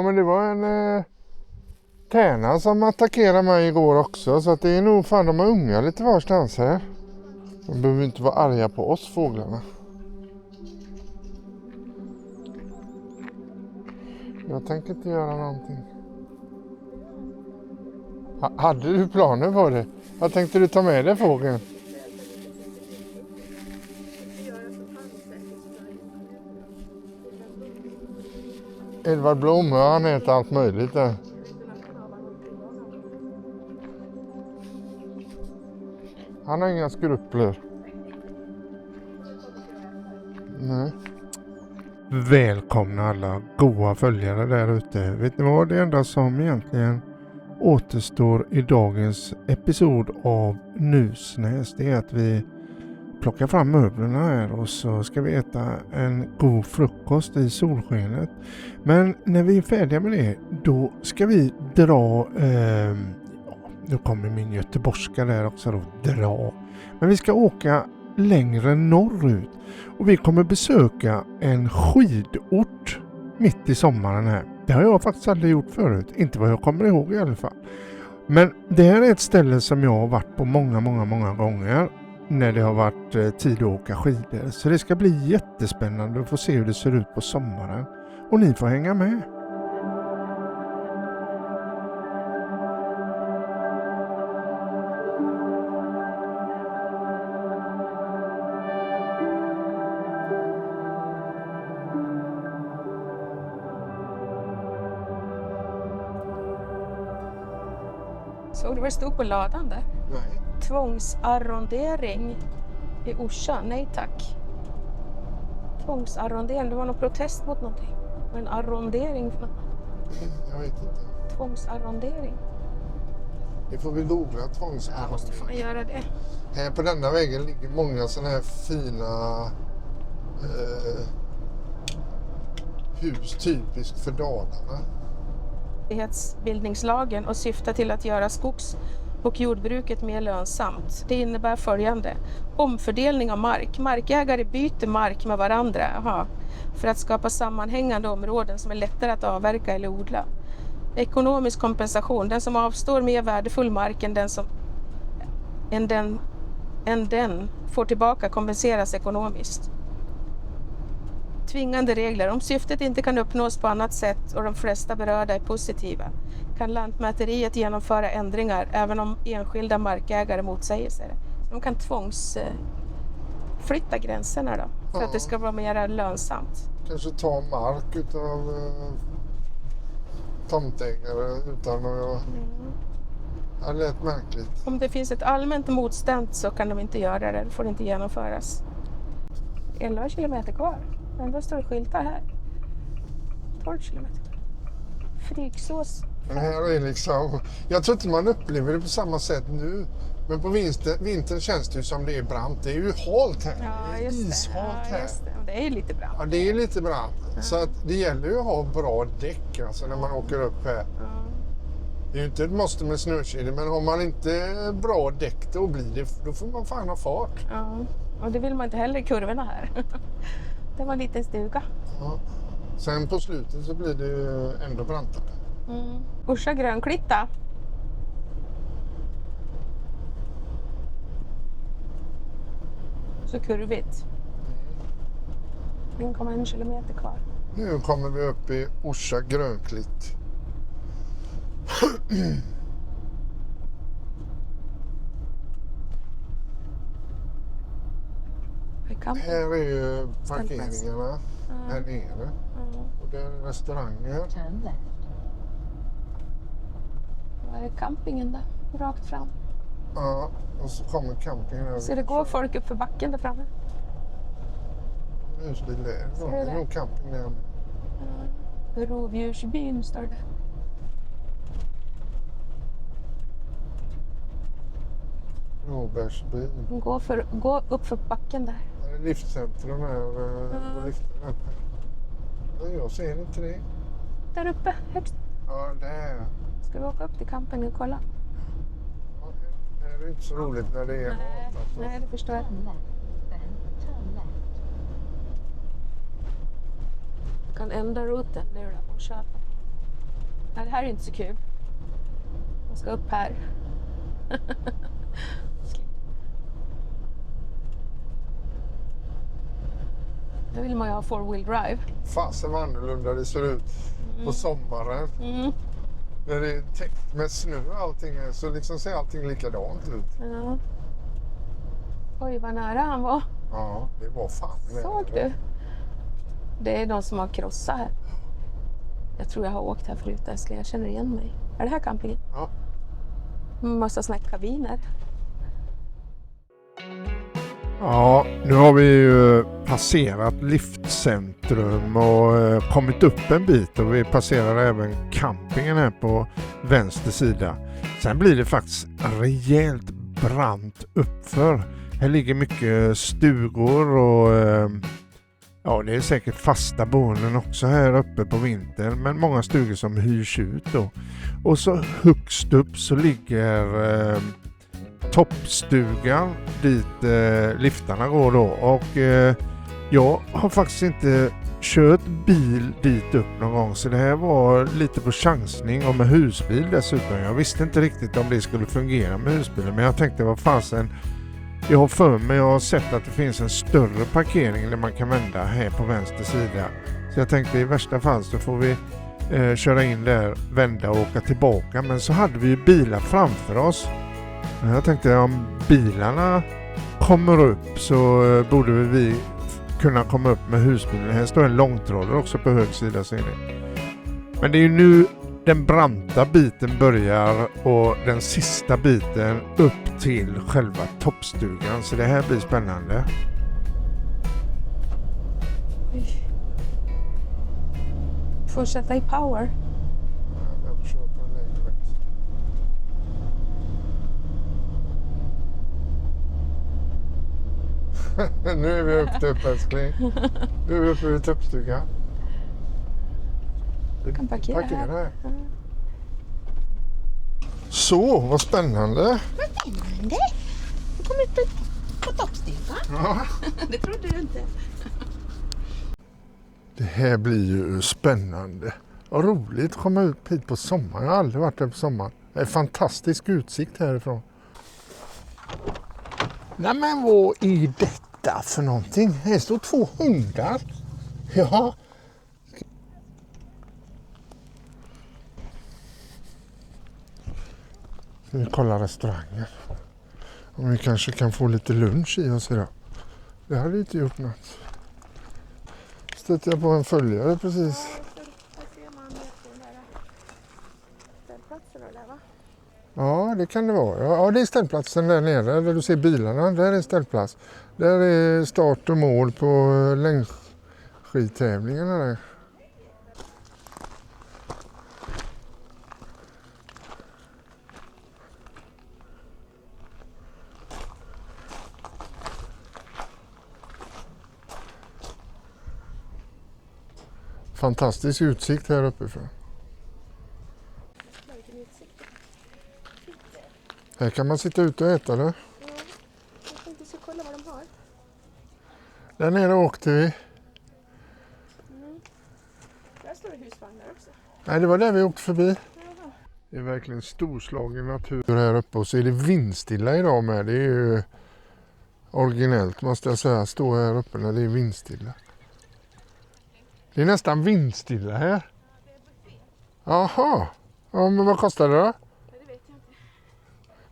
men det var en tärna som attackerade mig igår också. Så att det är nog fan de har unga lite varstans här. De behöver inte vara arga på oss fåglarna. Jag tänker inte göra någonting. Hade du planer på det? Vad tänkte du ta med dig fågeln? Edvard Blom, han äter allt möjligt där. Han har inga skrupler. Nej. Välkomna alla goa följare där ute. Vet ni vad? Det enda som egentligen återstår i dagens episod av Nusnäs, det är att vi plockar fram möblerna här och så ska vi äta en god frukost i solskenet. Men när vi är färdiga med det, då ska vi dra, nu kommer min göteborgska där också då, dra. Men vi ska åka längre norrut och vi kommer besöka en skidort mitt i sommaren här. Det har jag faktiskt aldrig gjort förut, inte vad jag kommer ihåg i alla fall. Men det här är ett ställe som jag har varit på många gånger när det har varit tid att åka skidor. Så det ska bli jättespännande att få se hur det ser ut på sommaren. Och ni får hänga med. Såg du vad det stod på ladan där? Nej. Tvångsarrondering i Orsa. Nej tack. Tvångsarrondering. Det var någon protest mot någonting. En arrondering för något. Jag vet inte. Tvångsarrondering. Det får vi googla, Jag tvångsarrondering. måste fan göra det. Här på denna vägen ligger många sådana här fina hus typiskt för Dalarna. Bildningslagen och syftar till att göra skogs- och jordbruket mer lönsamt. Det innebär följande. Omfördelning av mark. Markägare byter mark med varandra för att skapa sammanhängande områden som är lättare att avverka eller odla. Ekonomisk kompensation. Den som avstår mer värdefull mark än den får tillbaka kompenseras ekonomiskt. Tvingande regler. Om syftet inte kan uppnås på annat sätt och de flesta berörda är positiva kan Lantmäteriet genomföra ändringar även om enskilda markägare motsäger sig det. De kan tvångsflytta gränserna då för att det ska vara mer lönsamt. Kanske ta mark utav tomtägare utan att... Ja, det lät märkligt. Om det finns ett allmänt motstånd så kan de inte göra det. Det får inte genomföras. 11 kilometer kvar. Men då står det skyltar här. 12 kilometer. Fryksås. Men här är liksom... Jag tror inte man upplever det på samma sätt nu. Men på vintern känns det ju som det är brant. Det är ju halt här. Ja, det är ishalt här. Just det. Det är ju lite brant. Ja, det är lite brant. Så att det gäller ju att ha bra däck alltså, när man åker upp här. Det är ju inte ett måste med snökedjor, men har man inte bra däck då får man fan ha fart. Ja, och det vill man inte heller i kurvorna här. Det var en liten stuga. Ja. Sen på slutet så blir det ju ändå brantare. Orsa Grönklitta. Så kurvigt. 1,1 kilometer kvar. Nu kommer vi upp i Orsa Grönklitt. Här är ju parkeringarna här nere. Och det är restauranger. Var är campingen där? Rakt fram. Ja, och så kommer campingen över. Så det går folk upp för backen där framme? Husbil där. Ja, det är nog camping där. Rovdjursbyn står det. Råbärsbyn. Gå upp för backen där. Det är liftcentrum här. Liften uppe. Jag ser inte det. Där uppe, högst. Ja, där. Ska vi åka upp till campingen och kolla? Ja, det är inte så roligt när det är mat. Alltså. Nej, det förstår jag. Du kan ändra routen nu då och köpa. Nej, det här är inte så kul. Man ska upp här. Då vill man ju ha four-wheel drive. Fasen vad annorlunda det ser ut på sommaren. När det är täckt med snö och allting är, så liksom ser allting likadant ut. Ja. Oj, vad nära han var. Ja, det var fan nära. Såg du? Det är de som har krossat här. Jag tror jag har åkt här förut, älskling. Jag känner igen mig. Är det här campingen? Ja. Massa såna här kabiner. Ja, nu har vi ju passerat liftcentrum och kommit upp en bit, och vi passerar även campingen här på vänster sida. Sen blir det faktiskt rejält brant uppför. Här ligger mycket stugor och ja, det är säkert fasta boenden också här uppe på vintern, men många stugor som hyrs ut då. Och så högst upp så ligger toppstugan dit liftarna går då, och jag har faktiskt inte kört bil dit upp någon gång, så det här var lite på chansning, och med husbil dessutom. Jag visste inte riktigt om det skulle fungera med husbilen, men jag tänkte vad fasen, jag har för mig, jag har sett att det finns en större parkering där man kan vända här på vänster sida, så jag tänkte i värsta fall så får vi köra in där, vända och åka tillbaka. Men så hade vi ju bilar framför oss. Jag tänkte om bilarna kommer upp så borde vi kunna komma upp med husbilen. Här står en långtradare också på hög sida, ser ni. Men det är ju nu den branta biten börjar och den sista biten upp till själva toppstugan. Så det här blir spännande. Fortsätta i power. Nu är vi uppe, älskling. Nu är vi uppe vid toppstugan. Du kan parkera här. Så, vad spännande. Vad spännande. Du kom upp på toppstugan. Ja. Det trodde du inte. Det här blir ju spännande. Vad roligt att komma ut hit på sommaren. Jag har aldrig varit där på sommaren. Det är fantastisk utsikt härifrån. Nej, men vad är detta för någonting? Här står 2 hundar. Ja. Vi kollar restaurangen. Om vi kanske kan få lite lunch i oss idag. Det hade inte gjort något. Stötte jag på en följare precis. Ja, det kan det vara. Ja, det är ställplatsen där nere där du ser bilarna. Där är ställplats. Där är start och mål på längdskidtävlingarna där. Fantastisk utsikt här uppifrån. Här kan man sitta ute och äta det. Ja, jag tänkte så kolla vad de har. Där nere åkte vi. Där står det husvagnar också. Nej, det var där vi åkte förbi. Det är verkligen storslagen natur här uppe, och så är det vindstilla idag med. Det är ju originellt måste jag säga, stå här uppe när det är vindstilla. Det är nästan vindstilla här. Jaha, ja, men vad kostar det då? Det vet jag inte.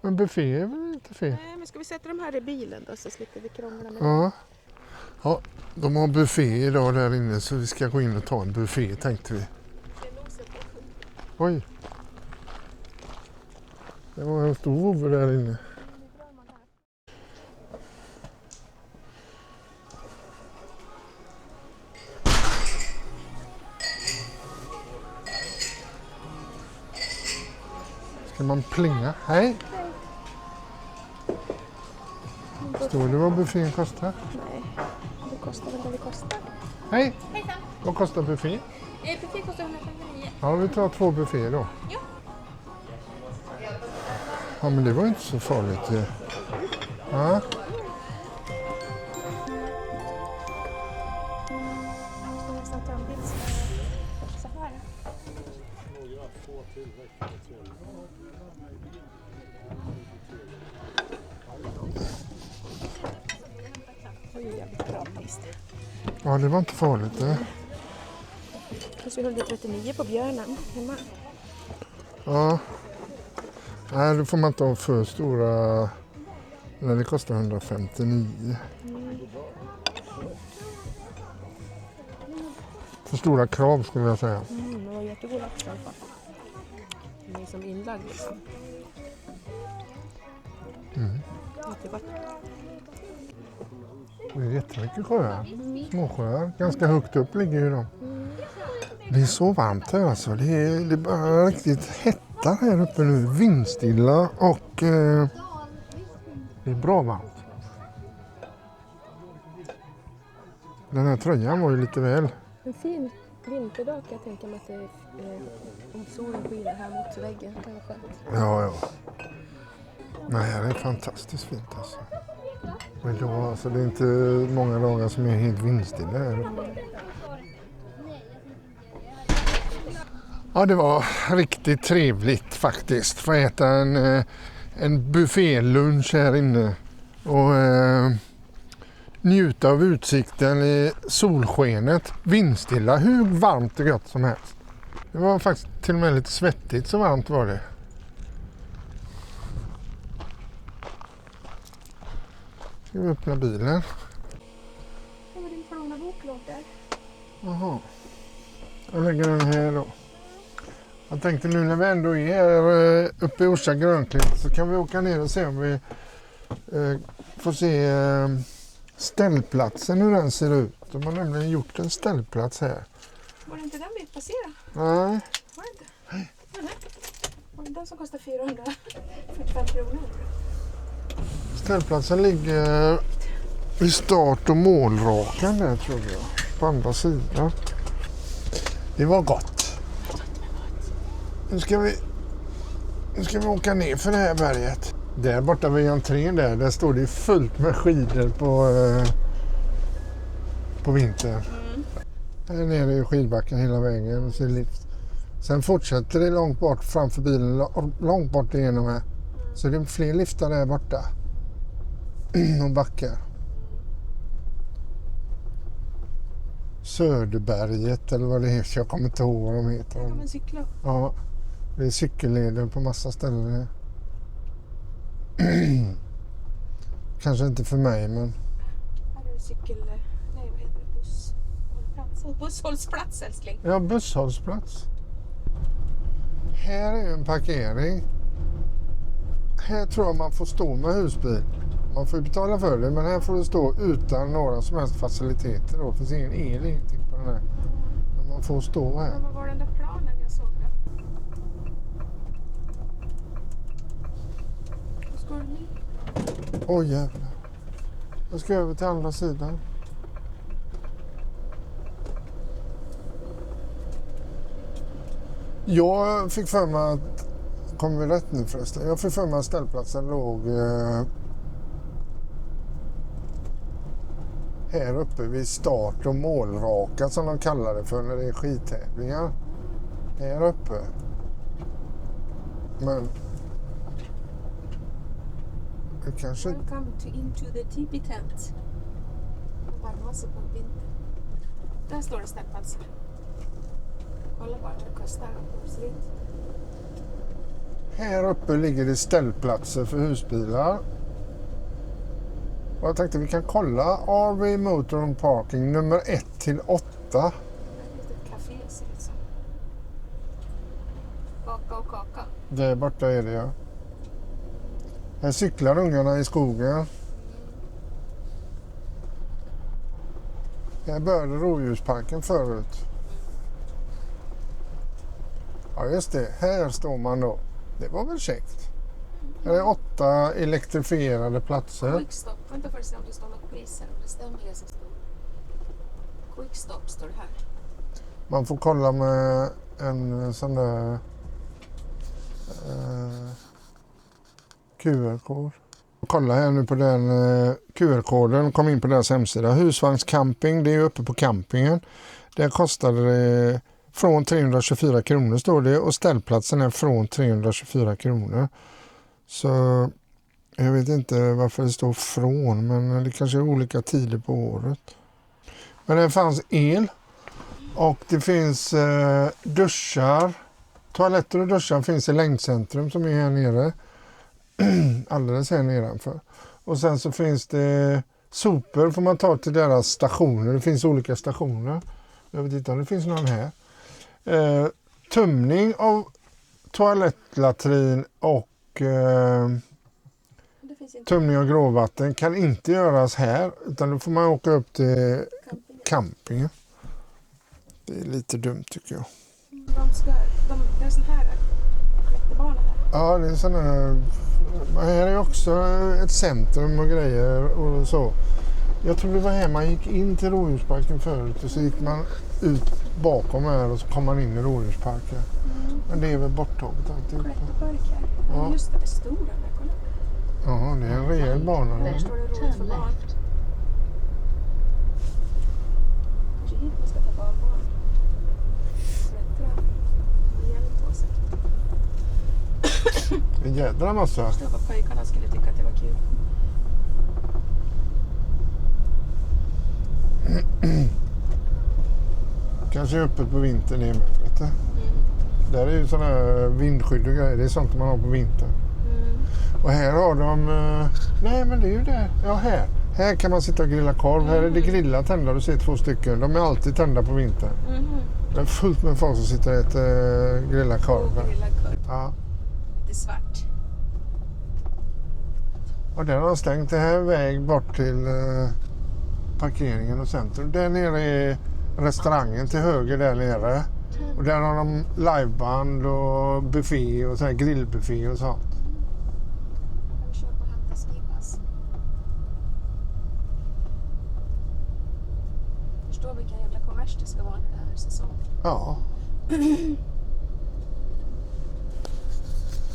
Men buffé är väl inte fel? Nej, men ska vi sätta dem här i bilen då så slipper vi krångla med Ja. Ja, de har buffé idag där inne, så vi ska gå in och ta en buffé tänkte vi. Oj. Det var en stor vovve där inne. Ska man plinga? Hej! Står det vad buffén kostar? Nej, det kostar väl vad det kostar. Hej! Hejsan! Vad kostar buffé? Buffé kostar 159. Ja, vi tar 2 bufféer då. Ja. Ja, men det var inte så farligt. Ja. Jag ska nästan ta en bild så här. Ja, det var inte farligt det. Kanske 139 på björnen hemma. Ja. Nej, då får man inte ha för stora... Nej, det kostar 159. För stora krav skulle jag säga. Det var jättegod lax i alla fall. Den är som inlagd liksom. Jättegott. Det är jättemycket sjöar. Småsjöar. Ganska högt upp ligger ju de. Det är så varmt här alltså. Det är bara riktigt hetta här uppe nu. Vindstilla och det är bra varmt. Den här tröjan var ju lite väl. En fin vinterdag kan jag tänka mig att det är, om solen skiner här mot väggen. Det kan vara skönt. Ja. Nej, det är fantastiskt fint alltså. Men då, alltså, det är inte många dagar som är helt vindstilla här. Ja, det var riktigt trevligt faktiskt. Få äta en buffélunch här inne och njuta av utsikten i solskenet. Vindstilla, hur varmt och gott som helst. Det var faktiskt till och med lite svettigt, så varmt var det. Ska vi öppna bilen? Det var din plånbok låter. Jaha. Jag lägger den här då. Jag tänkte nu när vi ändå är här uppe i Orsa Grönklint så kan vi åka ner och se om vi får se ställplatsen, hur den ser ut. De har nämligen gjort en ställplats här. Var det inte den vi passerade? Nej. Var det inte? Nej. Var det den som kostar 445 kronor? Ställplatsen ligger vid start- och målrakan där tror jag. På andra sidan. Det var gott. Nu ska vi åka ner för det här berget. Där borta vid entrén där står det fullt med skidor på vintern. Här nere är skidbacken hela vägen. Och så lift. Sen fortsätter det långt bort framför bilen, långt bort igenom här. Så det är fler liftar där borta. Och backar. Söderberget eller vad det heter. Jag kommer inte ihåg vad de heter. Där kan man cykla. Ja, det är cykelleder på massa ställen. Kanske inte för mig, men... Här är det cykel... Nej, vad heter det? Busshållplats. Busshållplats, älskling. Ja, busshållplats. Här är en parkering. Här tror jag man får stå med husbil. Man får betala för det, men här får du stå utan några som helst faciliteter. Det finns ingen el, ingenting på den här. Men man får stå här. Men vad var den där planen jag såg där? Vad ska du nu? Oj jävlar. Jag ska över till andra sidan. Jag fick för mig att... Kommer vi rätt nu förresten? Jag fick för mig att ställplatsen låg... här uppe vid start- och målraka som de kallar det för när det är skidtävlingar. Här uppe. Men... det kanske... Welcome into the teepee tent. Det varmar sig på vintern. Där står det ställplatser. Kolla bara vad det kostar. Här uppe ligger det ställplatser för husbilar. Och jag tänkte vi kan kolla RV Motorhome Parking nummer 1-8. Det är ett café ser det ut som. Baka och kaka. Där borta är det, ja. Här cyklar ungarna i skogen. Här började rådjursparken förut. Ja just det, här står man då. Det var väl käckt. Här är 8 elektrifierade platser. Quickstop. Vänta för att se om det står något pris här. Om det stämmer det som står. Quickstop står det här. Man får kolla med en sån där QR-kod. Kolla här nu på den QR-koden. Kom in på deras hemsida. Husvagnscamping, det är uppe på campingen. Där kostade det från 324 kronor står det och ställplatsen är från 324 kronor. Så jag vet inte varför det står från, men det kanske är olika tider på året. Men det fanns el och det finns duschar. Toaletter och duschar finns i längdcentrum som är här nere. Alldeles här nedanför. Och sen så finns det sopor får man ta till deras stationer. Det finns olika stationer. Jag vet inte om det finns någon här. Tömning av toalettlatrin och tömning av gråvatten kan inte göras här, utan då får man åka upp till campingen. Det är lite dumt tycker jag. Det är sån här jättebana här. Ja, det är sån här. Här är också ett centrum och grejer och så. Jag tror det var här man gick in till Rådjursparken förut och så gick man ut bakom här och så kom man in i Rådjursparken. Men det är väl borttaget alltihop. Ja. Just det, det är stora där, kolla. Ja, det är en rejäl bana. Där står det roligt för barn. Kanske hit man ska ta barnbarn. Hjälp på sig. En jädra massa. Jag förstår vad pojkarna skulle tycka att det var kul. Kanske öppet på vintern i med, Där är ju sådana här vindskydd och grejer. Det är sånt man har på vintern. Och här har de... nej, men det är ju det. Ja, här. Här kan man sitta och grilla korv. Här är det grilla tända. Du ser 2 stycken. De är alltid tända på vintern. Det är fullt med folk som sitter och äter grilla korv. Ja. Det är svart. Och där har de stängt. Det här är väg bort till parkeringen och centrum. Där nere är restaurangen till höger där nere. Och där har de liveband och buffé och så här grillbuffé och sånt. Förstår vilken jävla kommers det ska vara den här säsongen. Ja.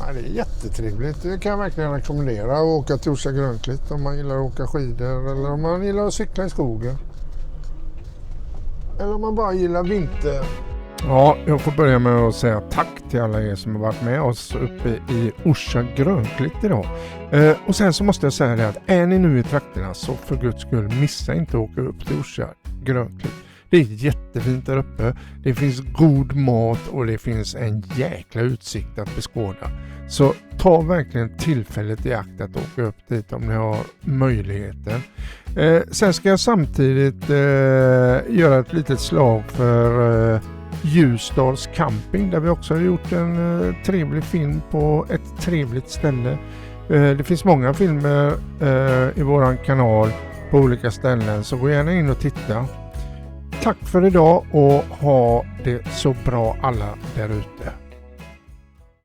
Ja, det är jättetrevligt. Det kan jag verkligen rekommendera att åka till Orsa Grönklitt om man gillar att åka skidor eller om man gillar att cykla i skogen. Eller om man bara gillar vinter. Ja, jag får börja med att säga tack till alla er som har varit med oss uppe i Orsa Grönklitt idag. Och sen så måste jag säga det att är ni nu i trakterna så för guds skull missa inte att åka upp till Orsa Grönklitt. Det är jättefint där uppe. Det finns god mat och det finns en jäkla utsikt att beskåda. Så ta verkligen tillfället i akt att åka upp dit om ni har möjligheten. Sen ska jag samtidigt göra ett litet slag för Ljusdals camping där vi också har gjort en trevlig film på ett trevligt ställe. Det finns många filmer i våran kanal på olika ställen så gå gärna in och titta. Tack för idag och ha det så bra alla där ute.